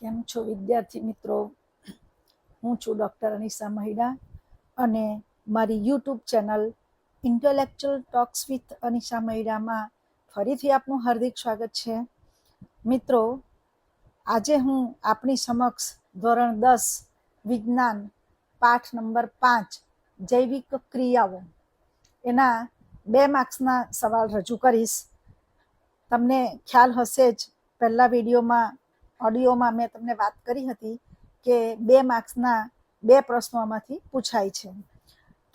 કેમ છો વિદ્યાર્થી મિત્રો? હું છું ડૉક્ટર અનિશા મહિડા અને મારી YouTube channel intellectual talks with Anisha મહિડામાં ફરીથી આપનું હાર્દિક સ્વાગત છે. મિત્રો, આજે હું આપની સમક્ષ ધોરણ 10 વિજ્ઞાન પાઠ નંબર 5 જૈવિક ક્રિયાઓ એના 2 માર્ક્સના સવાલ રજૂ કરીશ. તમને ખ્યાલ હશે જ, પહેલા ઓડિયોમાં મેં તમને વાત કરી હતી કે 2 માર્ક્સના 2 પ્રશ્નો આમાંથી પૂછાય છે.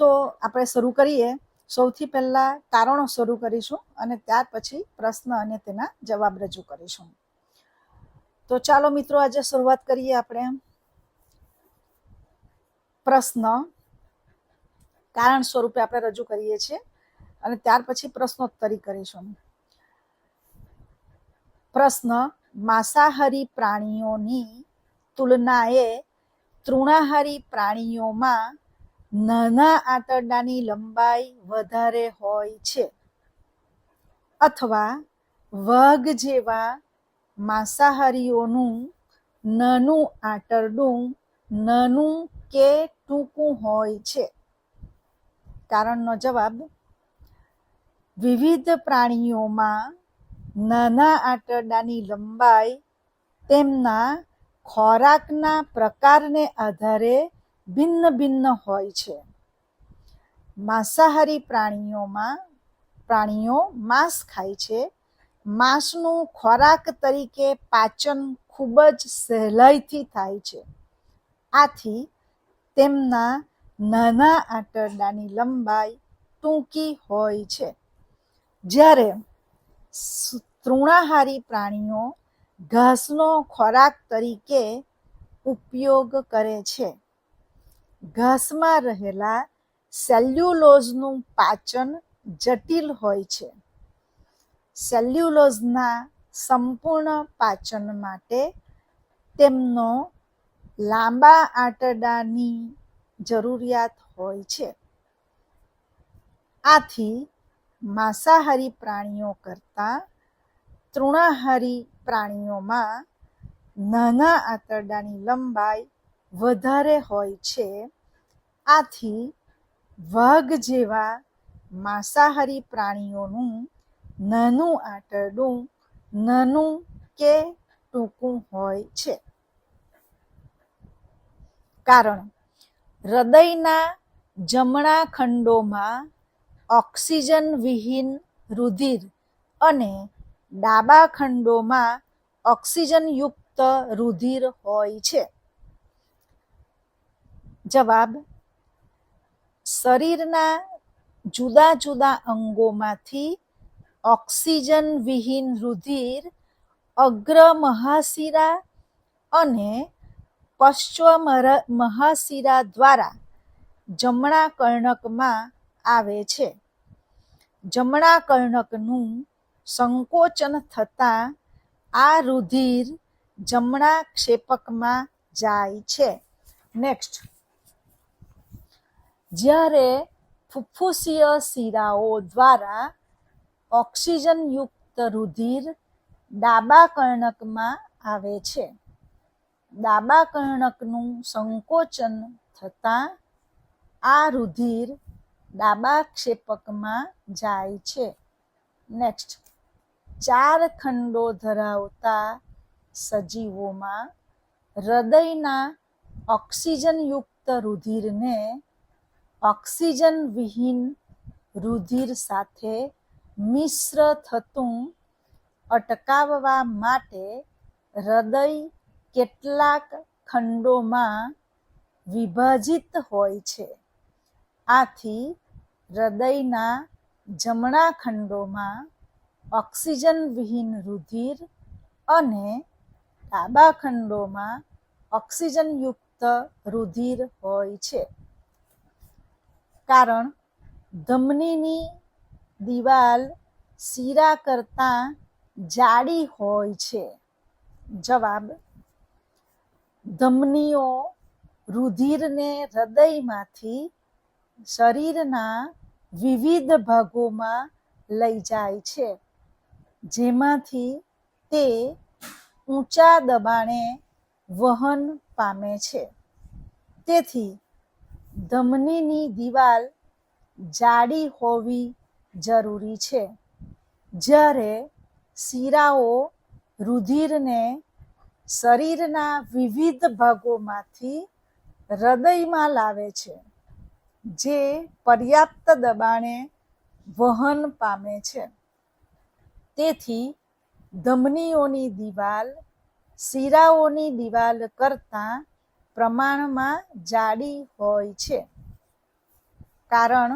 તો આપણે શરૂ કરીએ. સૌથી પહેલા તારણો શરૂ કરીશું અને ત્યાર પછી પ્રશ્ન અને તેના જવાબ રજૂ કરીશું. તો ચાલો મિત્રો, આજે શરૂઆત કરીએ. આપણે પ્રશ્ન કારણ સ્વરૂપે આપણે રજૂ કરીએ છીએ અને ત્યાર પછી પ્રશ્નોત્તરી કરીશું. પ્રશ્ન: માંસાહારી પ્રાણીઓની તુલનાએ તૃણાહારી પ્રાણીઓમાં નાના આંતરડાની લંબાઈ વધારે હોય છે, અથવા વાઘ જેવા માંસાહારીઓનું નાનું આંતરડું નાનું કે ટૂંકું હોય છે? કારણનો જવાબ: વિવિધ પ્રાણીઓમાં નાના આંતરડાની લંબાઈ તેમના ખોરાકના પ્રકારને આધારે ભિન્ન ભિન્ન હોય છે. માંસાહારી પ્રાણીઓ માંસ ખાય છે. માંસનું ખોરાક તરીકે પાચન ખૂબ જ સહેલાઈથી થાય છે. આથી તેમના નાના આંતરડાની લંબાઈ ટૂંકી હોય છે. જ્યારે તૃણાહારી પ્રાણીઓ ઘાસનો ખોરાક તરીકે ઉપયોગ કરે છે. ઘાસમાં રહેલા સેલ્યુલોઝનું પાચન જટિલ હોય છે. સેલ્યુલોઝના સંપૂર્ણ પાચન માટે તેમનો લાંબા આંતરડાની જરૂરિયાત હોય છે. આથી માંસાહારી પ્રાણીઓ કરતાં તૃણાહારી પ્રાણીઓમાં નાના આંતરડાની લંબાઈ વધારે હોય છે. આથી વાઘ જેવા માંસાહારી પ્રાણીઓનું નાનું આંતરડું નાનું કે ટૂંકું હોય છે. કારણ: હૃદયના જમણા ખંડોમાં ઓક્સિજન વિહીન રુધિર અને ડાબા ખંડોમાં ઓક્સિજનયુક્ત રુધિર હોય છે. જવાબ: શરીરના જુદા જુદા અંગોમાંથી ઓક્સિજન વિહીન રુધિર અગ્ર મહાશિરા અને પશ્ચ મહાશિરા દ્વારા જમણા કર્ણકમાં આવે છે. જમણા કર્ણકનું સંકોચન થતાં આ રુધિર જમણા ક્ષેપકમાં જાય છે. નેક્સ્ટ: જ્યારે ફુફ્ફુસીય શિરાઓ દ્વારા ઓક્સિજનયુક્ત રુધિર ડાબા કર્ણકમાં આવે છે. ડાબા કર્ણકનું સંકોચન થતાં આ રુધિર ડાબા ક્ષેપકમાં જાય છે. નેક્સ્ટ: 4 ખંડો ધરાવતા સજીવોમાં હૃદયના ઓક્સિજનયુક્ત રુધિરને ઓક્સિજન વિહીન રુધિર સાથે મિશ્ર થતું અટકાવવા માટે હૃદય કેટલાક ખંડોમાં વિભાજિત હોય છે. આથી હૃદયના જમણા ખંડોમાં ઓક્સિજન વિહીન રુધિર અને ડાબા ખંડોમાં ઓક્સિજનયુક્ત રુધિર હોય છે. કારણ: ધમનીની દિવાલ શિરા કરતાં જાડી હોય છે. જવાબ: ધમનીઓ રુધિરને હૃદયમાંથી શરીરના વિવિધ ભાગોમાં લઈ જાય છે, જેમાંથી તે ઊંચા દબાણે વહન પામે છે. તેથી ધમનીની દિવાલ જાડી હોવી જરૂરી છે. જ્યારે શિરાઓ રુધિરને શરીરના વિવિધ ભાગોમાંથી હૃદયમાં લાવે છે, જે પર્યાપ્ત દબાણે વહન પામે છે. તેથી ધમનીઓની દિવાલ શિરાઓની દિવાલ કરતાં પ્રમાણમાં જાડી હોય છે. કારણ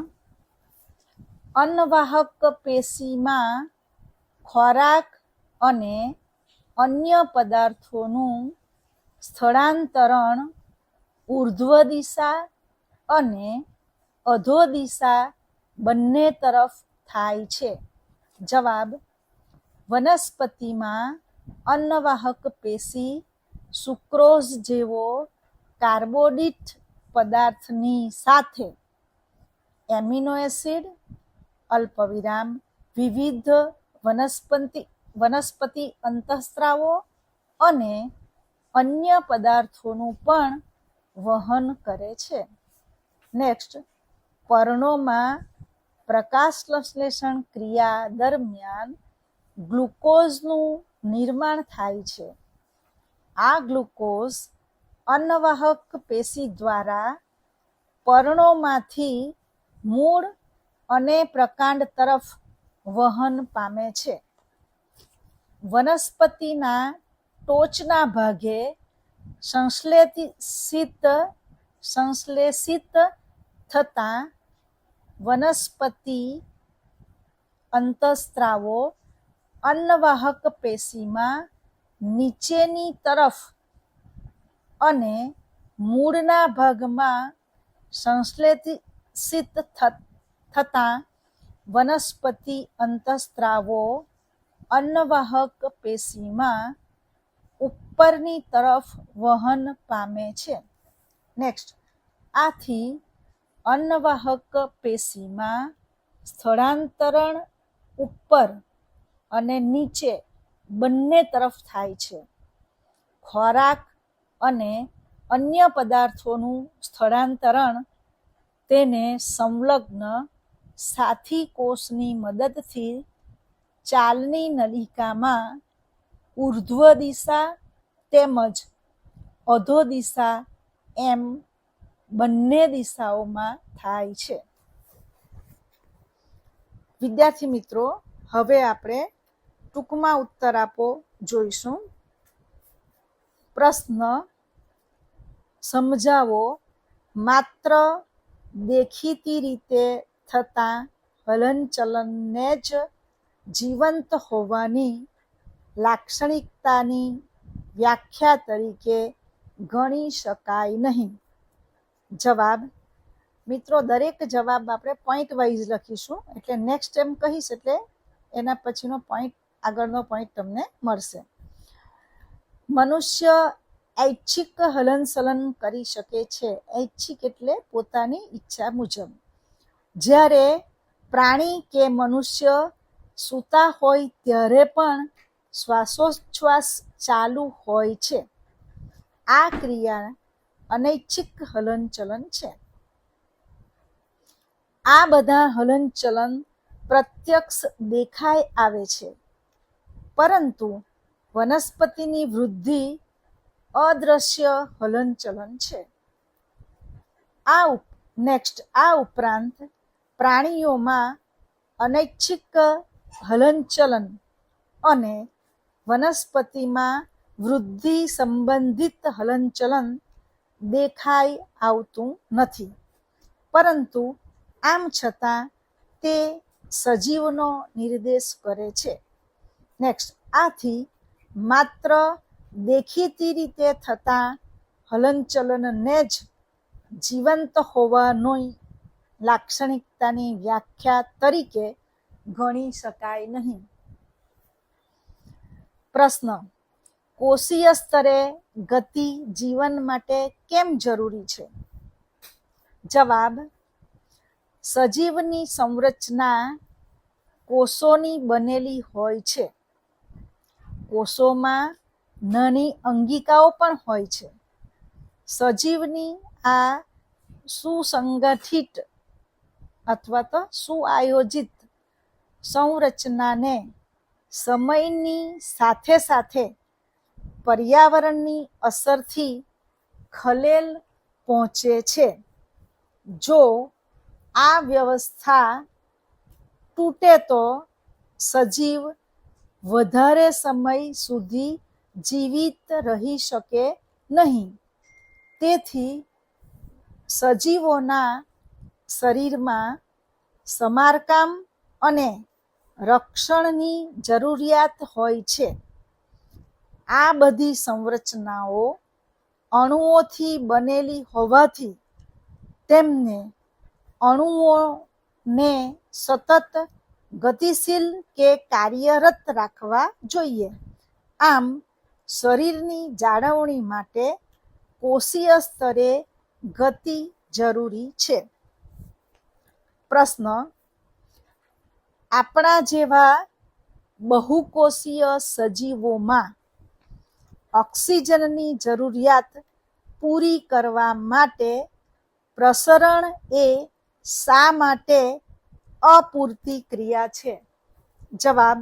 અન્નવાહક પેશીમાં ખોરાક અને અન્ય પદાર્થોનું સ્થળાંતરણ ઉર્ધ્વ દિશા અને અધો દિશા બંને તરફ થાય છે. જવાબ: વનસ્પતિમાં અન્નવાહક પેશી સુક્રોઝ જેવો કાર્બોદિત પદાર્થની સાથે એમિનો એસિડ અલ્પવિરામ વિવિધ વનસ્પતિ અંતઃસ્ત્રાવો અને અન્ય પદાર્થોનું પણ વહન કરે છે. નેક્સ્ટ, પર્ણોમાં પ્રકાશસંશ્લેષણ ક્રિયા દરમિયાન ગ્લુકોઝનું નિર્માણ થાય છે. આ ગ્લુકોઝ અન્નવાહક પેશી દ્વારા પર્ણોમાંથી મૂળ અને પ્રકાંડ તરફ વહન પામે છે. વનસ્પતિના ટોચના ભાગે સંશ્લેષિત થતા વનસ્પતિ અંતઃસ્ત્રાવો અન્નવાહક પેશીમાં નીચેની તરફ અને મૂળના ભાગમાં સંશ્લેષિત થતા વનસ્પતિ અંતઃસ્ત્રાવો અન્નવાહક પેશીમાં ઉપરની તરફ વહન પામે છે. નેક્સ્ટ, આથી અન્નવાહક પેશીમાં સ્થળાંતરણ ઉપર અને નીચે બંને તરફ થાય છે. ખોરાક અને અન્ય પદાર્થોનું સ્થળાંતરણ તેને સંલગ્ન સાથી કોષની મદદથી ચાલની નલિકામાં ઉર્ધ્વ દિશા તેમજ અધો દિશા એમ બંને દિશાઓમાં થાય છે. વિદ્યાર્થી મિત્રો, હવે આપણે ટૂંકમાં ઉત્તર આપો જોઈશું. પ્રશ્ન સમજાવો. માત્ર દેખીતી રીતે થતા હલનચલનને જ જીવંત હોવાની લાક્ષણિકતાની વ્યાખ્યા તરીકે ગણી શકાય નહીં. જવાબ: મિત્રો, દરેક જવાબ આપણે પોઈન્ટ વાઇઝ લખીશું, એટલે નેક્સ્ટ એમ કહીશ એટલે એના પછીનો પોઈન્ટ, આગળનો પોઈન્ટ તમને મળશે. મનુષ્ય ઐચ્છિક હલનચલન કરી શકે છે. ઐચ્છિક એટલે પોતાની ઈચ્છા મુજબ. જ્યારે પ્રાણી કે મનુષ્ય સૂતા હોય ત્યારે પણ શ્વાસોચ્છ્વાસ ચાલુ હોય છે. આ ક્રિયા અનૈચ્છિક હલનચલન છે. આ બધા હલનચલન પ્રત્યક્ષ દેખાઈ આવે છે, પરંતુ વનસ્પતિની વૃદ્ધિ અદ્રશ્ય હલનચલન છે. આ ઉપરાંત પ્રાણીઓમાં અનૈચ્છિક હલનચલન અને વનસ્પતિમાં વૃદ્ધિ સંબંધિત હલનચલન દેખાઈ આવતું નથી, પરંતુ આમ છતાં તે સજીવનો નિર્દેશ કરે છે. નેક્સ્ટ, આથી માત્ર દેખીતી રીતે થતા હલનચલનને જ જીવંત હોવાની લાક્ષણિકતાની વ્યાખ્યા તરીકે ગણી શકાય નહીં. પ્રશ્ન: કોષીય સ્તરે ગતિ જીવન માટે કેમ જરૂરી છે? જવાબ: સજીવની સંરચના કોષોની બનેલી હોય છે. કોષોમાં નાની અંગિકાઓ પણ હોય છે. સજીવની આ સુસંગઠિત અથવા તો સુઆયોજિત સંરચનાને સમયની સાથે સાથે પર્યાવરણની અસરથી ખલેલ પહોંચે છે. જો આ વ્યવસ્થા તૂટે તો સજીવ વધારે સમય સુધી જીવિત રહી શકે નહીં. તેથી સજીવોના શરીરમાં સમારકામ અને રક્ષણની જરૂરિયાત હોય છે. આ બધી સંરચનાઓ અણુઓથી બનેલી હોવાથી તેમને અણુઓને સતત ગતિશીલ કે કાર્યરત રાખવા જોઈએ. આમ શરીરની જાળવણી માટે કોષીય સ્તરે ગતિ જરૂરી છે. પ્રશ્ન: આપણા જેવા બહુકોષીય સજીવોમાં ઓક્સિજનની જરૂરિયાત પૂરી કરવા માટે પ્રસરણ એ શા માટે અપૂરતી ક્રિયા છે? જવાબ: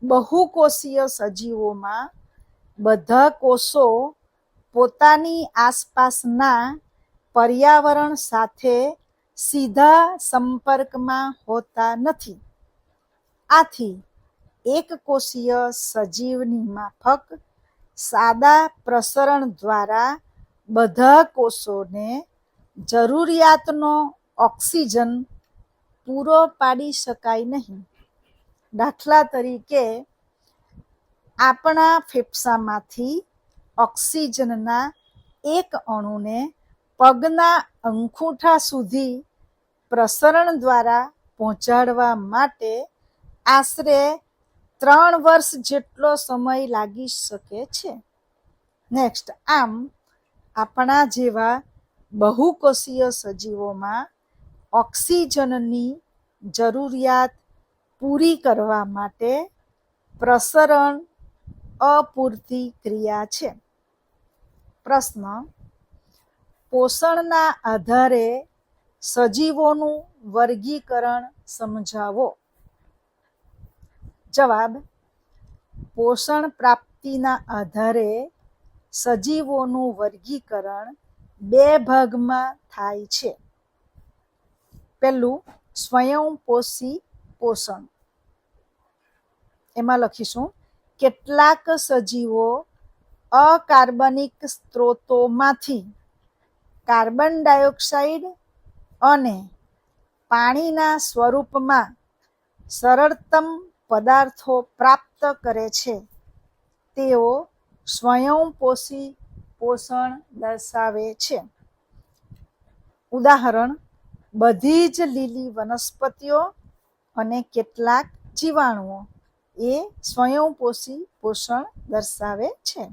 બહુકોષીય સજીવોમાં બધા કોષો પોતાની આસપાસના પર્યાવરણ સાથે સીધા સંપર્કમાં હોતા નથી. આથી એકકોષીય સજીવની માફક સાદા પ્રસરણ દ્વારા બધા કોષોને જરૂરિયાતનો ઓક્સિજન પૂરો પાડી શકાય નહીં. દાખલા તરીકે, આપણા ફેફસામાંથી ઓક્સિજનના એક અણુને પગના અંગૂઠા સુધી પ્રસરણ દ્વારા પહોંચાડવા માટે આશરે 3 વર્ષ જેટલો સમય લાગી શકે છે. નેક્સ્ટ, આમ આપણા જેવા બહુકોષીય સજીવોમાં ઓક્સિજનની જરૂરિયાત પૂરી કરવા માટે પ્રસરણ અપૂરતી ક્રિયા છે. પ્રશ્ન: પોષણના આધારે સજીવોનું વર્ગીકરણ સમજાવો. જવાબ: પોષણ પ્રાપ્તિના આધારે સજીવોનું વર્ગીકરણ 2 ભાગમાં થાય છે. પહેલું સ્વયંપોષી પોષણ. એમાં લખીશું કેટલાક સજીવો અકાર્બનિક સ્ત્રોતોમાંથી કાર્બન ડાયોક્સાઇડ અને પાણીના સ્વરૂપમાં સરળતમ પદાર્થો પ્રાપ્ત કરે છે. તેઓ સ્વયંપોષી પોષણ દર્શાવે છે. ઉદાહરણ: બધી જ લીલી વનસ્પતિઓ અને કેટલાક જીવાણુઓ એ સ્વયંપોષી પોષણ દર્શાવે છે.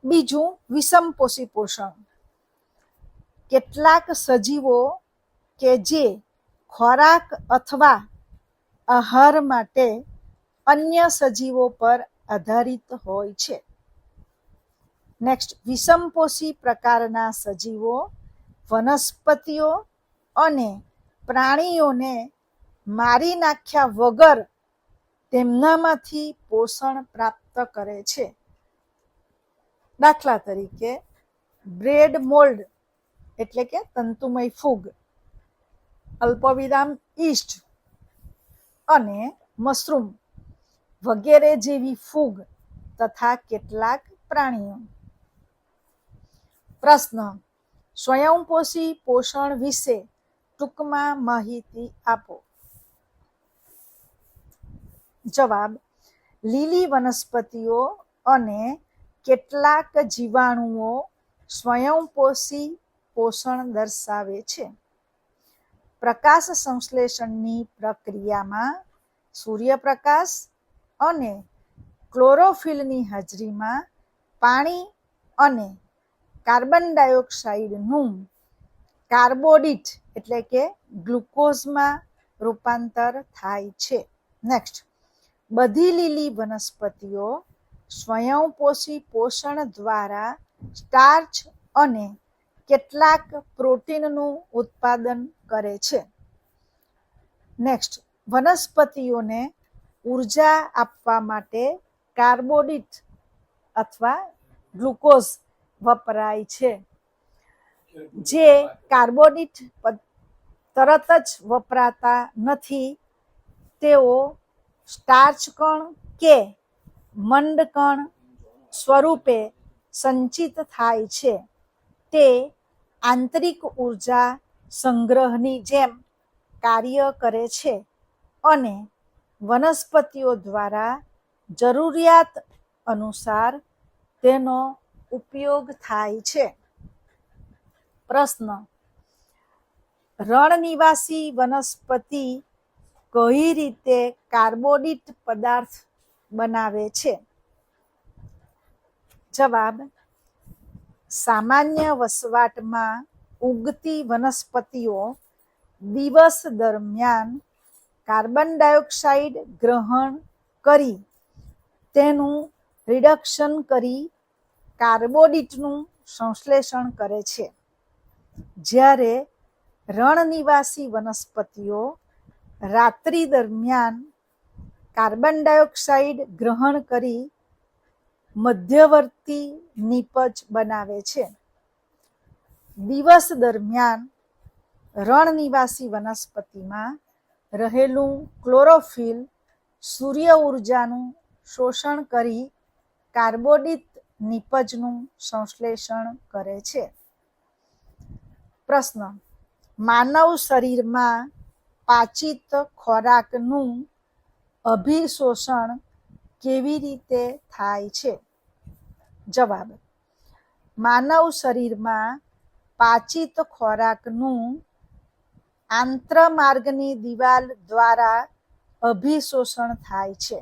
બીજું વિષમપોષી પોષણ. કેટલાક સજીવો કે જે ખોરાક અથવા આહાર માટે અન્ય સજીવો પર આધારિત હોય છે. નેક્સ્ટ, વિષમપોષી પ્રકારના સજીવો વનસ્પતિઓ અને પ્રાણીઓને મારી નાખ્યા વગર તેમનામાંથી પોષણ પ્રાપ્ત કરે છે. દાખલા તરીકે, બ્રેડ મોલ્ડ એટલે કે તંતુમય ફૂગ, અલ્પવિરામ યીસ્ટ અને મશરૂમ વગેરે જેવી ફૂગ તથા કેટલાક પ્રાણીઓ. પ્રશ્ન: સ્વયંપોષી પોષણ વિશે ટૂંકમાં માહિતી આપો. જવાબ: લીલી વનસ્પતિઓ અને કેટલાક જીવાણુઓ સ્વયંપોષી પોષણ દર્શાવે છે. પ્રકાશ સંશ્લેષણની પ્રક્રિયામાં સૂર્યપ્રકાશ અને ક્લોરોફિલની હાજરીમાં પાણી અને કાર્બન ડાયોક્સાઇડનું કાર્બોડિટ એટલે કે ગ્લુકોઝમાં રૂપાંતર થાય છે. નેક્સ્ટ, બધી લીલી વનસ્પતિઓ સ્વયંપોષી પોષણ દ્વારા સ્ટાર્ચ અને કેટલાક પ્રોટીનનું ઉત્પાદન કરે છે. નેક્સ્ટ, વનસ્પતિઓને ઉર્જા આપવા માટે કાર્બોદિત અથવા ગ્લુકોઝ વપરાય છે. જે કાર્બોદિત તરત જ વપરાતા નથી. તેઓ સ્ટાર્ચ કણ કે મંડ કણ સ્વરૂપે સંચિત થાય છે. તે આંતરિક ઉર્જા સંગ્રહની જેમ કાર્ય કરે છે અને વનસ્પતિઓ દ્વારા જરૂરિયાત અનુસાર તેનો ઉપયોગ થાય છે. પ્રશ્ન: રણનિવાસી વનસ્પતિ કઈ રીતે કાર્બોદિત પદાર્થ બનાવે છે? જવાબ: સામાન્ય વસવાટમાં ઉગતી વનસ્પતિઓ દિવસ દરમિયાન કાર્બન ડાયોક્સાઇડ ગ્રહણ કરી તેનું રિડક્શન કરી કાર્બોદિતનું સંશ્લેષણ કરે છે. જ્યારે રણનિવાસી વનસ્પતિઓ રાત્રિ દરમિયાન કાર્બન ડાયોક્સાઇડ ગ્રહણ કરી મધ્યવર્તી નીપજ બનાવે છે. દિવસ દરમિયાન રણનિવાસી વનસ્પતિમાં રહેલું ક્લોરોફિલ સૂર્ય ઉર્જાનું શોષણ કરી કાર્બોદિત નીપજનું સંશ્લેષણ કરે છે. પ્રશ્ન: માનવ શરીરમાં પાચિત ખોરાકનું અભિશોષણ કેવી રીતે થાય છે? જવાબ: માનવ શરીરમાં પાચિત ખોરાકનું આંત્રમાર્ગની દિવાલ દ્વારા અભિશોષણ થાય છે.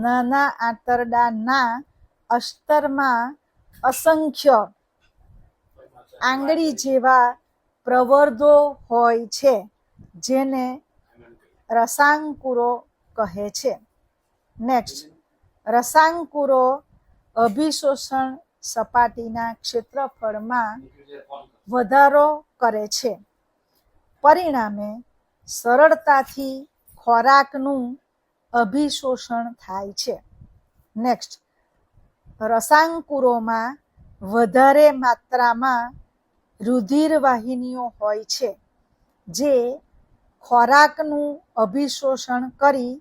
નાના આંતરડાના અસ્તરમાં અસંખ્ય આંગળી જેવા પ્રવર્ધો હોય છે જેને રસાંકુરો કહે છે. નેક્સ્ટ, રસાંકુરો અભિશોષણ સપાટીના ક્ષેત્રફળમાં વધારો કરે છે. પરિણામે સરળતાથી ખોરાકનું અભિશોષણ થાય છે. નેક્સ્ટ, રસાંકુરોમાં વધારે માત્રામાં રુધિર વાહિનીઓ હોય છે જે ખોરાકનું અભિશોષણ કરી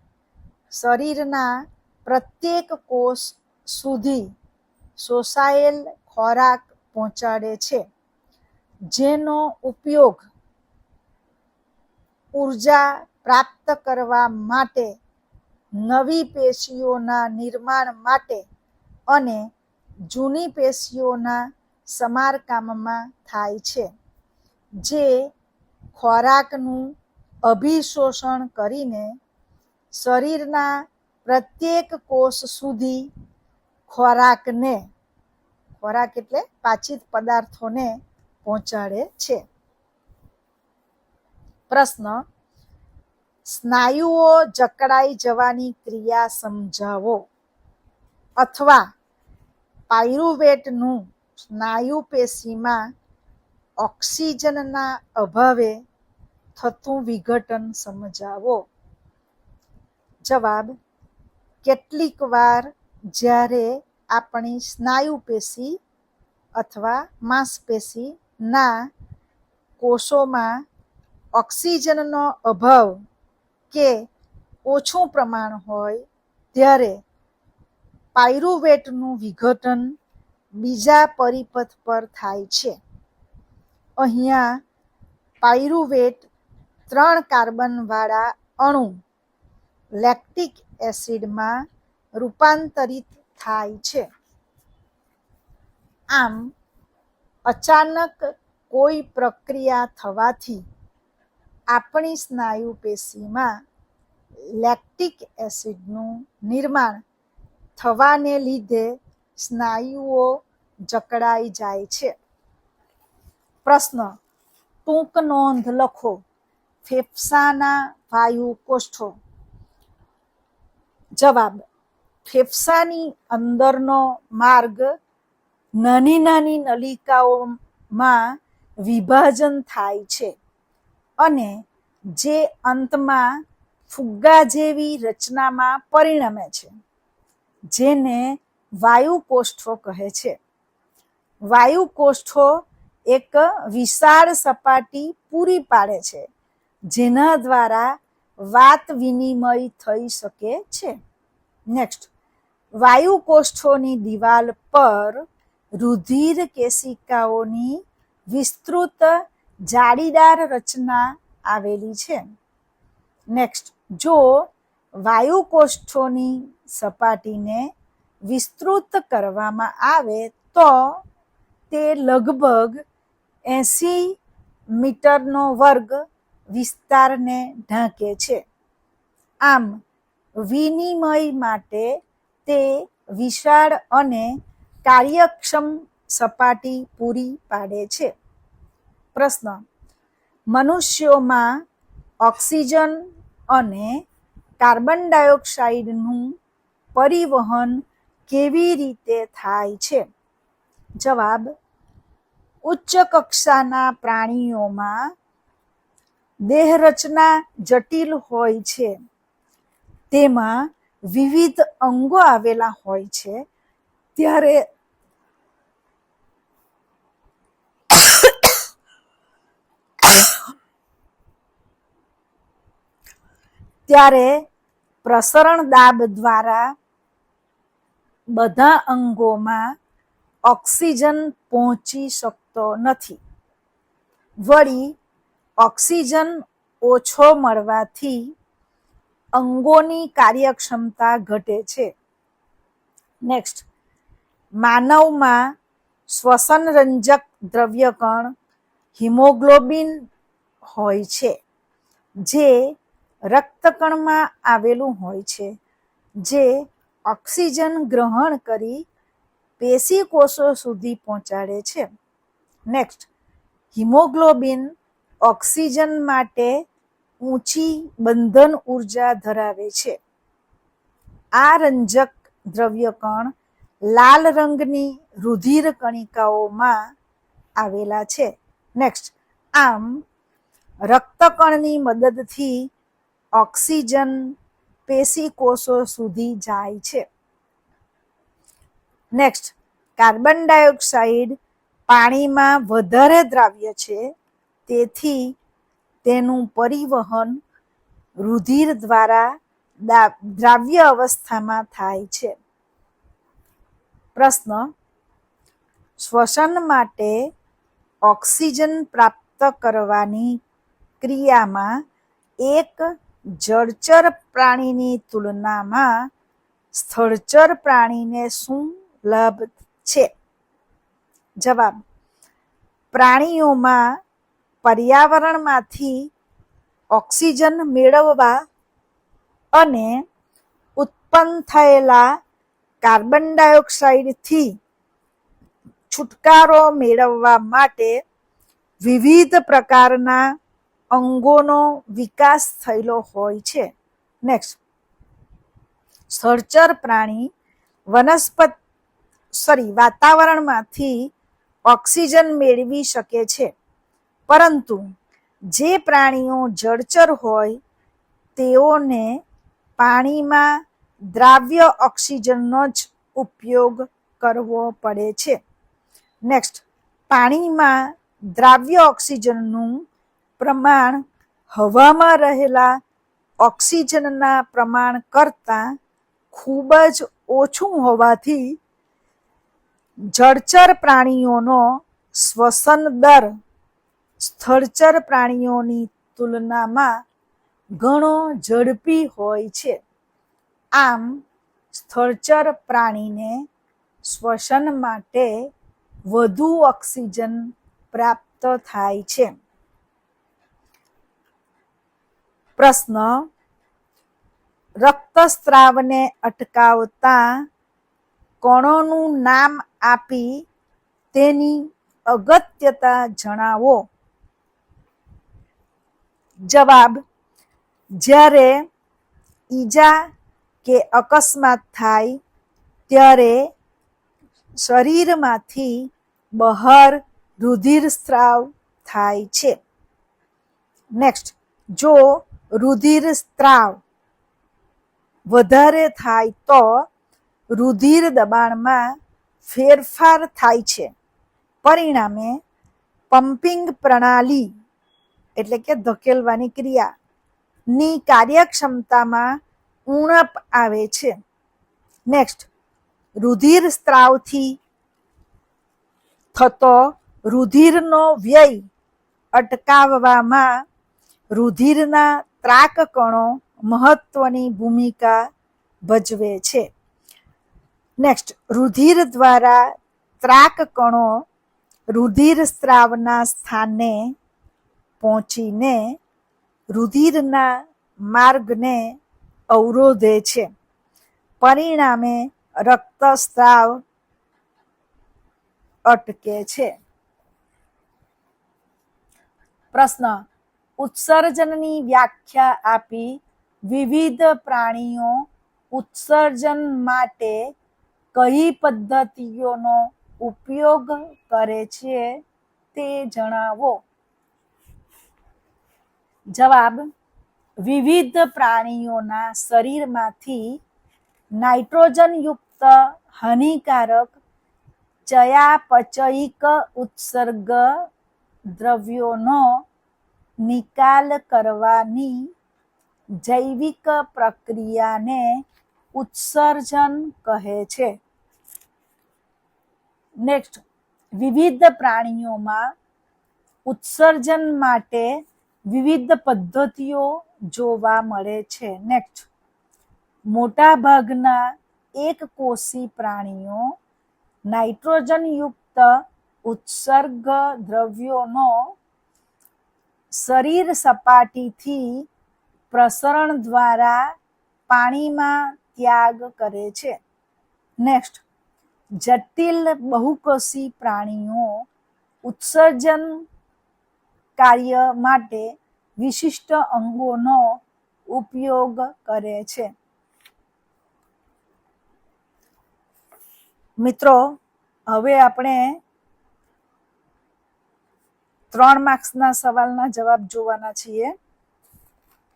શરીરના પ્રત્યેક કોષ સુધી શોષાયેલ ખોરાક પહોંચાડે છે, જેનો ઉપયોગ ઉર્જા પ્રાપ્ત કરવા માટે, નવી પેશીઓના નિર્માણ માટે અને જૂની પેશીઓના સમારકામમાં થાય છે. જે ખોરાકનું અભિશોષણ કરીને શરીરના પ્રત્યેક કોષ સુધી ખોરાક એટલે પાચિત પદાર્થોને પહોંચાડે છે. પ્રશ્ન: સ્નાયુઓ જકડાઈ જવાની ક્રિયા સમજાવો અથવા પાયરુવેટનું સ્નાયુ પેશીમાં ઓક્સિજનના અભાવે થતું વિઘટન સમજાવો. જવાબ: કેટલીક વાર જ્યારે આપણી સ્નાયુ પેશી અથવા માંસપેશીના કોષોમાં ઓક્સિજનનો અભાવ કે ઓછું પ્રમાણ હોય ત્યારે પાયરુવેટનું વિઘટન બીજા પરિપથ પર થાય છે. અહીંયા પાયરુવેટ 3 કાર્બનવાળા અણુ લેક્ટિક એસિડમાં રૂપાંતરિત થાય છે. આમ અચાનક કોઈ પ્રક્રિયા થવાથી આપણી સ્નાયુ પેશીમાં લેક્ટિક એસિડનું નિર્માણ થવાને લીધે સ્નાયુઓ જકડાઈ જાય છે. પ્રશ્ન: ટૂંક નોંધ લખો. ફેફસાના વાયુ કોષ્ઠો? જવાબ: ફેફસાની અંદરનો માર્ગ નાની નાની નલિકાઓમાં વિભાજન થાય છે અને જે અંતમાં ફુગ્ગા જેવી રચનામાં પરિણમે છે, જેને વાયુકોષ્ઠો કહે છે. વાયુકોષ્ઠો એક વિશાળ સપાટી પૂરી પાડે છે, જેના દ્વારા વાત વિનિમય થઈ શકે છે. નેક્સ્ટ, વાયુકોષ્ઠોની દિવાલ પર રુધિર કેશિકાઓની વિસ્તૃત જાળીદાર રચના આવેલી છે. નેક્સ્ટ, જો વાયુકોષ્ઠોની સપાટીને વિસ્તૃત કરવામાં આવે તો તે લગભગ 80 મીટરનો વર્ગ વિસ્તારને ઢાંકે છે. આમ વિનિમય માટે તે વિશાળ અને કાર્યક્ષમ સપાટી પૂરી પાડે છે. પ્રશ્ન: મનુષ્યોમાં ઓક્સિજન અને કાર્બન ડાયોક્સાઇડનું પરિવહન કેવી રીતે થાય છે? જવાબ: ઉચ્ચ કક્ષાના પ્રાણીઓમાં દેહરચના જટિલ હોય છે. તેમાં વિવિધ અંગો આવેલા હોય છે, ત્યારે પ્રસરણ દાબ દ્વારા બધા અંગોમાં ઓક્સિજન પહોંચી શકતો નથી. વળી ઓક્સિજન ઓછો મળવાથી અંગોની કાર્યક્ષમતા ઘટે છે. નેક્સ્ટ, માનવમાં શ્વસનરંજક દ્રવ્યકણ હિમોગ્લોબિન હોય છે, જે રક્તકણમાં આવેલું હોય છે, જે ઓક્સિજન ગ્રહણ કરી પેશી કોષો સુધી પહોંચાડે છે. નેક્સ્ટ, હિમોગ્લોબિન ઓક્સિજન માટે ઊંચી બંધન ઉર્જા ધરાવે છે. આ રંજક દ્રવ્યકણ લાલ રંગની રુધિર કણિકાઓમાં આવેલા છે. નેક્સ્ટ, આમ રક્તકણની મદદથી ઓક્સિજન પેશી કોષો સુધી જાય છે. નેક્સ્ટ, કાર્બન ડાયોક્સાઇડ પાણીમાં વધારે દ્રાવ્ય છે, તેથી તેનું પરિવહન રુધિર દ્વારા દ્રાવ્ય અવસ્થામાં થાય છે. પ્રશ્ન: શ્વસન માટે ઓક્સિજન પ્રાપ્ત કરવાની ક્રિયામાં એક જળચર પ્રાણીની તુલનામાં સ્થળચર પ્રાણીને શું લાભ છે? જવાબ: પ્રાણીઓમાં પર્યાવરણમાંથી ઓક્સિજન મેળવવા અને ઉત્પન્ન થયેલા કાર્બન ડાયોક્સાઇડથી છુટકારો મેળવવા માટે વિવિધ પ્રકારના અંગોનો વિકાસ થયેલો હોય છે. નેક્સ્ટ, સ્થળચર પ્રાણી વાતાવરણમાંથી ઓક્સિજન મેળવી શકે છે, પરંતુ જે પ્રાણીઓ જળચર હોય તેઓને પાણીમાં દ્રાવ્ય ઓક્સિજનનો જ ઉપયોગ કરવો પડે છે. નેક્સ્ટ, પાણીમાં દ્રાવ્ય ઓક્સિજનનું પ્રમાણ હવામાં રહેલા ઓક્સિજનના પ્રમાણ કરતાં ખૂબ જ ઓછું હોવાથી જળચર પ્રાણીઓનો શ્વસન દર સ્થળચર પ્રાણીઓની તુલનામાં ઘણો ઝડપી હોય છે. આમ સ્થળચર પ્રાણીને શ્વસન માટે વધુ ઓક્સિજન પ્રાપ્ત થાય છે. પ્રશ્ન: રક્તસ્રાવને અટકાવતા કણોનું નામ આપી તેની અગત્યતા જણાવો. જવાબ: જ્યારે ઈજા કે અકસ્માત થાય ત્યારે શરીરમાંથી બહાર રુધિર સ્ત્રાવ થાય છે. નેક્સ્ટ, જો રુધિર સ્ત્રાવ વધારે થાય તો રુધિર દબાણમાં ફેરફાર થાય છે. પરિણામે પંપિંગ પ્રણાલી એટલે કે ધકેલવાની ક્રિયાની કાર્યક્ષમતામાં ઉણપ આવે છે. નેક્સ્ટ, રુધિર સ્ત્રાવથી થતો રુધિરનો વ્યય અટકાવવામાં રુધિરના ત્રાક કણો મહત્વની ભૂમિકા ભજવે છે. નેક્સ્ટ, રુધિર દ્વારા ત્રાક કણો રુધિર સ્ત્રાવના સ્થાને પહોંચીને રુધિરના માર્ગને અવરોધે છે. પરિણામે રક્તસ્રાવ અટકે છે. પ્રશ્ન: ઉત્સર્જનની વ્યાખ્યા આપી વિવિધ પ્રાણીઓ ઉત્સર્જન માટે કઈ પદ્ધતિઓનો ઉપયોગ કરે છે તે જણાવો. જવાબ: વિવિધ પ્રાણીઓના શરીરમાંથી નાઇટ્રોજનયુક્ત હાનિકારક ચયાપચયિક ઉત્સર્ગ દ્રવ્યોનો નિકાલ કરવાની જૈવિક પ્રક્રિયાને ઉત્સર્જન કહે છે. નેક્સ્ટ, વિવિધ પ્રાણીઓમાં ઉત્સર્જન માટે વિવિધ પદ્ધતિઓ જોવા મળે છે. નેક્સ્ટ, મોટાભાગના એકકોષી પ્રાણીઓ નાઇટ્રોજનયુક્ત ઉત્સર્ગ દ્રવ્યોનો શરીર સપાટીથી પ્રસરણ દ્વારા પાણીમાં ત્યાગ કરે છે. નેક્સ્ટ, જટિલ બહુકોષી પ્રાણીઓ ઉત્સર્જન કાર્ય માટે વિશિષ્ટ અંગોનો ઉપયોગ કરે છે. મિત્રો, હવે આપણે 3 માર્ક્સના સવાલના જવાબ જોવાના છીએ.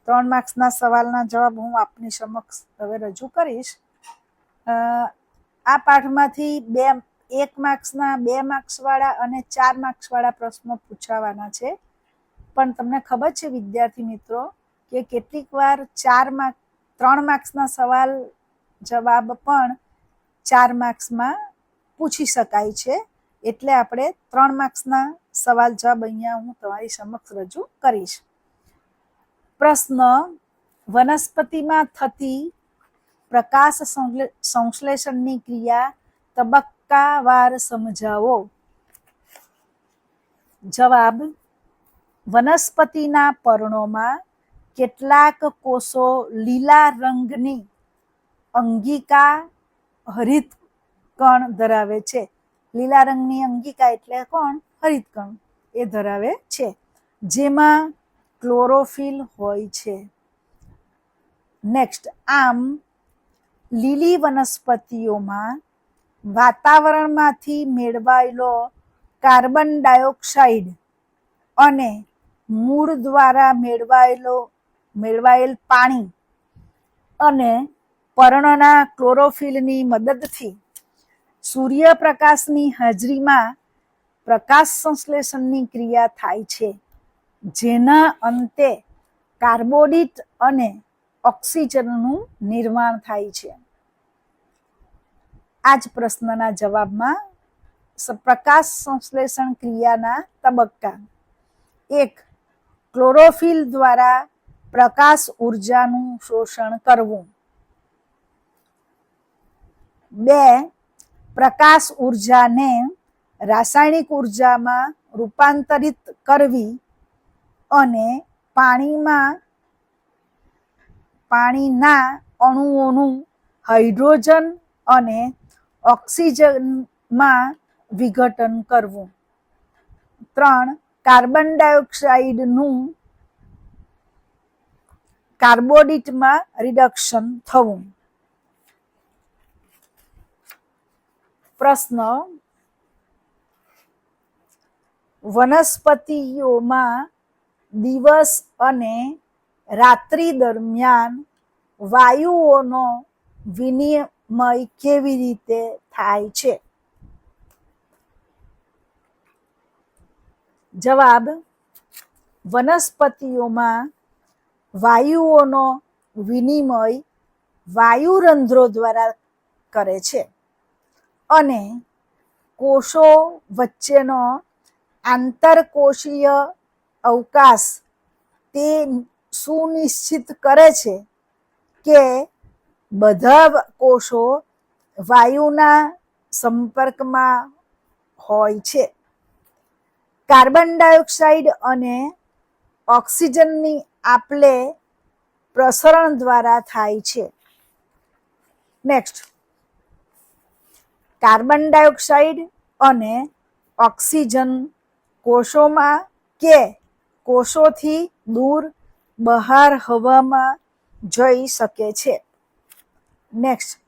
3 માર્ક્સના સવાલના જવાબ હું આપની સમક્ષ હવે રજૂ કરીશ. આ પાઠમાંથી 1 માર્ક્સના 2 માર્ક્સવાળા અને 4 માર્ક્સવાળા પ્રશ્નો પૂછાવાના છે. પણ તમને ખબર છે વિદ્યાર્થી મિત્રો કે કેટલીક વાર 3 માર્ક્સના સવાલ જવાબ પણ 4 માર્ક્સમાં પૂછી શકાય છે. એટલે આપણે 3 માર્ક્સના સવાલ જવાબ અહીંયા હું તમારી સમક્ષ રજૂ કરીશ. પ્રશ્ન: વનસ્પતિમાં થતી પ્રકાશ સંશ્લેષણની ક્રિયા તબક્કાવાર સમજાવો. જવાબ: વનસ્પતિના પર્ણોમાં કેટલાક કોષો લીલા રંગની અંગિકા હરિતકણ ધરાવે છે. લીલા રંગની અંગિકા એટલે કોણ? હરિતકણ એ ધરાવે છે, જેમાં ક્લોરોફિલ હોય છે. નેક્સ્ટ, આમ લીલી વનસ્પતિઓમાં વાતાવરણમાંથી મેળવાયેલો કાર્બન ડાયોક્સાઇડ અને મૂળ દ્વારા મેળવાયેલ પાણી અને પર્ણના ક્લોરોફિલની મદદથી સૂર્યપ્રકાશની હાજરીમાં પ્રકાશ સંશ્લેષણની ક્રિયા થાય છે, જેના અંતે કાર્બોદિત અને ઓક્સિજનનું નિર્માણ થાય છે. આ જ પ્રશ્નના જવાબમાં પ્રકાશ સંશ્લેષણ ક્રિયાના તબક્કા: 1. ક્લોરોફિલ દ્વારા પ્રકાશ ઉર્જાનું શોષણ કરવું. 2. પ્રકાશ ઉર્જાને રાસાયણિક ઉર્જામાં રૂપાંતરિત કરવી અને પાણીના અણુઓનું હાઇડ્રોજન અને ઓક્સિજનમાં વિઘટન કરવું. 3. કાર્બન ડાયોક્સાઇડનું કાર્બોડિટમાં રિડક્શન થવું. પ્રશ્ન, વનસ્પતિઓમાં દિવસ અને રાત્રિ દરમિયાન વાયુઓનો વિનિમય કેવી રીતે થાય છે? જવાબ, વનસ્પતિઓમાં વાયુઓનો વિનિમય વાયુરંધ્રો દ્વારા કરે છે અને કોષો વચ્ચેનો આંતરકોષીય અવકાશ તે સુનિશ્ચિત કરે છે કે બધા કોષો વાયુના સંપર્કમાં હોય છે. કાર્બન ડાયોક્સાઇડ અને ઓક્સિજનની આપલે પ્રસરણ દ્વારા થાય છે. નેક્સ્ટ, કાર્બન ડાયોક્સાઇડ અને ઓક્સિજન કોષોમાં કે કોષોથી દૂર બહાર હવામાં જઈ શકે છે. નેક્સ્ટ,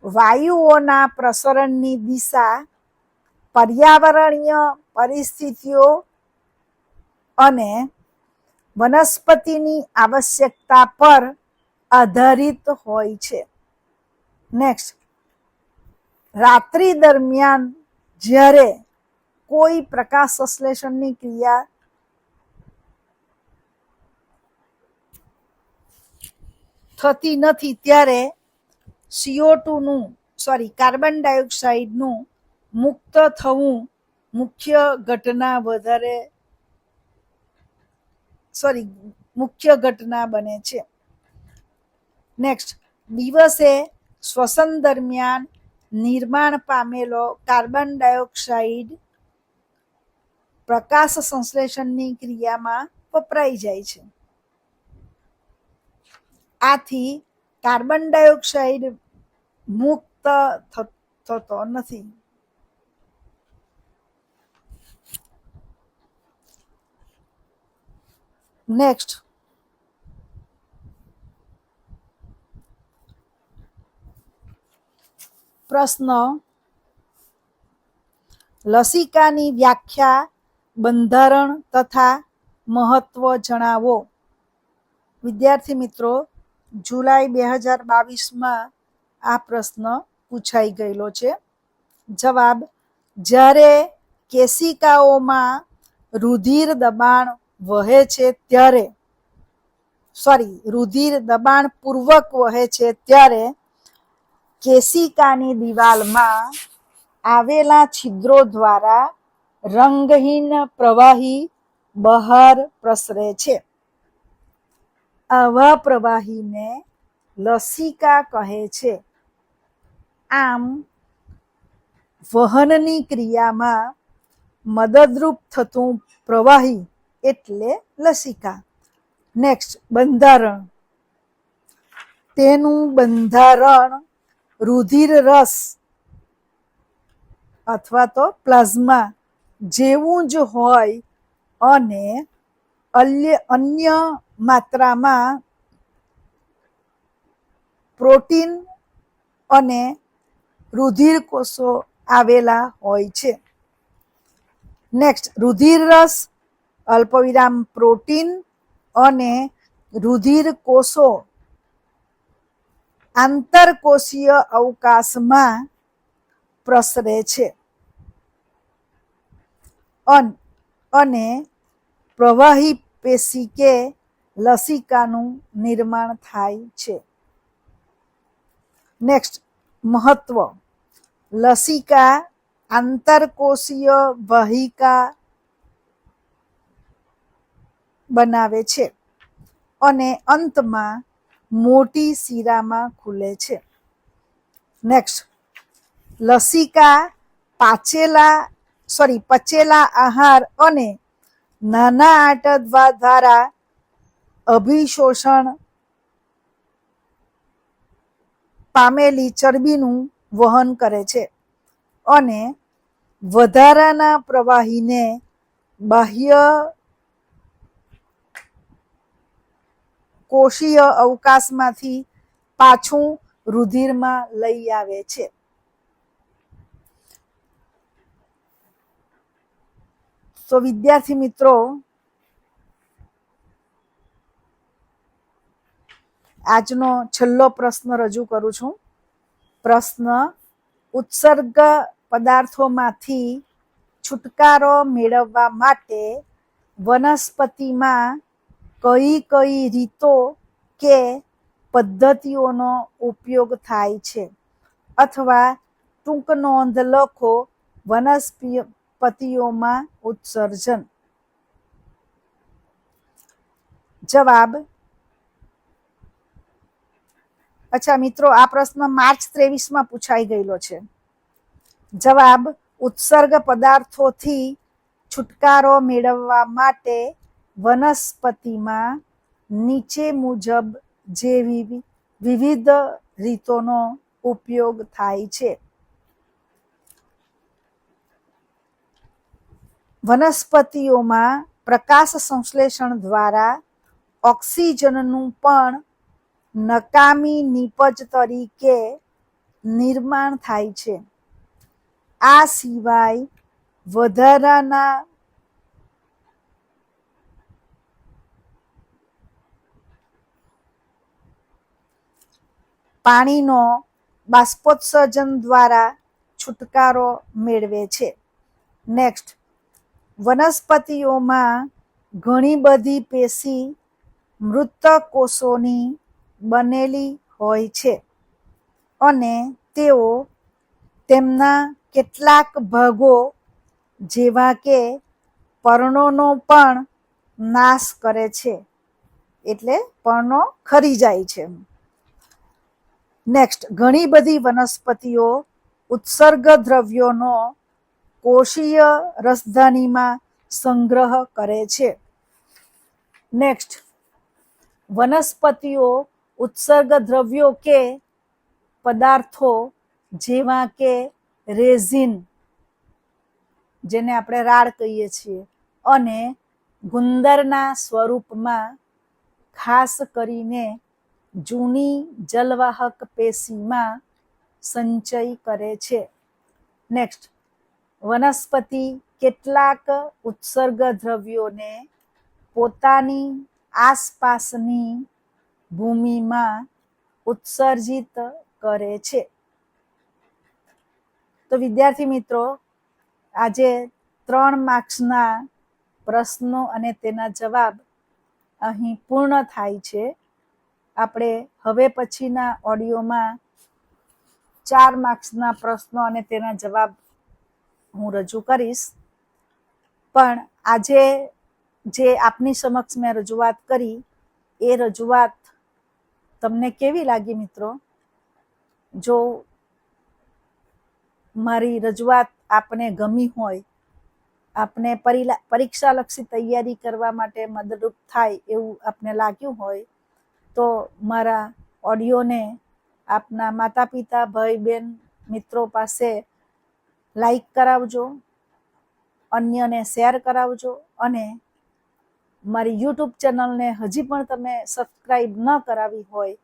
વાયુઓના પ્રસરણની દિશા પર્યાવરણીય પરિસ્થિતિઓ અને વનસ્પતિની આવશ્યકતા પર આધારિત હોય છે. નેક્સ્ટ, રાત્રિ દરમિયાન જ્યારે કોઈ પ્રકાશ સંશ્લેષણની ક્રિયા થતી નથી ત્યારે કાર્બન ડાયોક્સાઇડનું મુક્ત થવું મુખ્ય ઘટના બને છે. નેક્સ્ટ, દિવસે શ્વસન દરમિયાન નિર્માણ પામેલો કાર્બન ડાયોક્સાઇડ પ્રકાશ સંશ્લેષણની ક્રિયામાં વપરાઈ જાય છે. આથી કાર્બન ડાયોક્સાઇડ મુક્ત થતો નથી. નેક્સ્ટ, પ્રશ્ન, લસિકાની વ્યાખ્યા, બંધારણ તથા મહત્વ જણાવો. વિદ્યાર્થી મિત્રો, જુલાઈ 2022માં આ પ્રશ્ન પૂછાઈ ગયેલો છે. જવાબ, જ્યારે કેશિકાઓમાં રુધિર દબાણ વહે છે ત્યારે રુધિર દબાણપૂર્વક વહે છે ત્યારે કેશિકાની દિવાલમાં આવેલા છિદ્રો દ્વારા રંગહીન પ્રવાહી બહાર પ્રસરે છે. આવા પ્રવાહીને લસિકા કહે છે. આમ વહનની ક્રિયામાં મદદરૂપ થતું પ્રવાહી એટલે લસિકા. નેક્સ્ટ, બંધારણ. તેનું બંધારણ રુધિર રસ અથવા તો પ્લાઝ્મા જેવું જ હોય અને અન્ય માત્રામાં પ્રોટીન અને રુધિર કોષો આવેલા હોય છે. નેક્સ્ટ, રુધિર રસ, અલ્પવિરામ પ્રોટીન અને રુધિર કોષો આંતરકોષીય અવકાશમાં પ્રસરે છે અને પ્રવાહી પેશી કે લસિકાનું નિર્માણ થાય છે. નેક્સ્ટ, મહત્વ. લસિકા આંતરકોષીય વાહિકા બનાવે છે અને અંતમાં મોટી શિરામાં ખુલે છે. નેક્સ્ટ, લસિકા પચેલા આહાર અને નાના આંતરડા દ્વારા અભિશોષણ પામેલી ચરબીનું વહન કરે છે અને વધારાના પ્રવાહીને બાહ્ય કોષીય અવકાશમાંથી પાછું રુધિરમાં લઈ આવે છે. તો વિદ્યાર્થી મિત્રો, આજનો છેલ્લો પ્રશ્ન રજૂ કરું છું. પ્રશ્ન: ઉત્સર્ગ પદાર્થોમાંથી છુટકારો મેળવવા માટે વનસ્પતિમાં કઈ કઈ રીતો કે પદ્ધતિઓનો ઉપયોગ થાય છે? અથવા ટૂંક નોંધ લખો, વનસ્પતિઓમાં ઉત્સર્જન. જવાબ: અચ્છા મિત્રો, આ પ્રશ્ન માર્ચ 23 પૂછાઈ ગયેલો છે. જવાબ: ઉત્સર્ગ પદાર્થોથી છુટકારો મેળવવા માટે વનસ્પતિમાં નીચે મુજબ જેવી વિવિધ રીતોનો ઉપયોગ થાય છે. વનસ્પતિઓમાં પ્રકાશ સંશ્લેષણ દ્વારા ઓક્સિજનનું પણ નકામી નીપજ તરીકે નિર્માણ થાય છે. આ સિવાય વધારાના પાણીનો બાષ્પોત્સર્જન દ્વારા છુટકારો મેળવે છે. નેક્સ્ટ, વનસ્પતિઓમાં ઘણી બધી પેશી મૃત કોષોની બનેલી હોય છે અને તેઓ તેમના કેટલાક ભાગો જેવા કે પર્ણોનો પણ નાશ કરે છે, એટલે પર્ણો ખરી જાય છે. નેક્સ્ટ, ઘણી બધી વનસ્પતિઓ ઉત્સર્ગ દ્રવ્યોનો કોષીય રસધાનીમાં સંગ્રહ કરે છે. નેક્સ્ટ, વનસ્પતિઓ ઉત્સર્ગ દ્રવ્યો કે પદાર્થો જેવા કે રેઝિન, જેને આપણે રાળ કહીએ છીએ, અને ગુંદરના સ્વરૂપમાં ખાસ કરીને જૂની જલવાહક પેશીમાં સંચય કરે છે. નેક્સ્ટ, વનસ્પતિ કેટલાક ઉત્સર્ગ દ્રવ્યોને પોતાની આસપાસની ભૂમિમાં ઉત્સર્જિત કરે છે. તો વિદ્યાર્થી મિત્રો, આજે 3 માર્ક્સના પ્રશ્નો અને તેના જવાબ અહીં પૂર્ણ થાય છે. આપણે હવે પછીના ઓડિયોમાં 4 માર્ક્સના પ્રશ્નો અને તેના જવાબ હું રજૂ કરીશ. પણ આજે જે આપની સમક્ષ મેં રજૂઆત કરી, એ રજૂઆત તમને કેવી લાગી મિત્રો? જો મારી રજૂઆત આપને ગમી હોય, આપને પરીક્ષાલક્ષી તૈયારી કરવા માટે મદદરૂપ થાય એવું આપને લાગ્યું હોય, તો મારા ઓડિયોને આપના માતા પિતા, ભાઈ બહેન, મિત્રો પાસે લાઈક કરાવજો, અન્યને શેર કરાવજો, અને મારી યુટ્યુબ ચેનલને હજી પણ તમે સબસ્ક્રાઈબ ન કરાવી હોય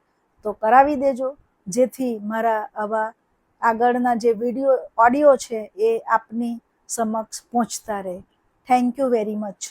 તો કરાવી દેજો, જેથી મારા આવા આગળના જે ઓડિયો છે એ આપની સમક્ષ પહોંચતા રહે. Thank you very much.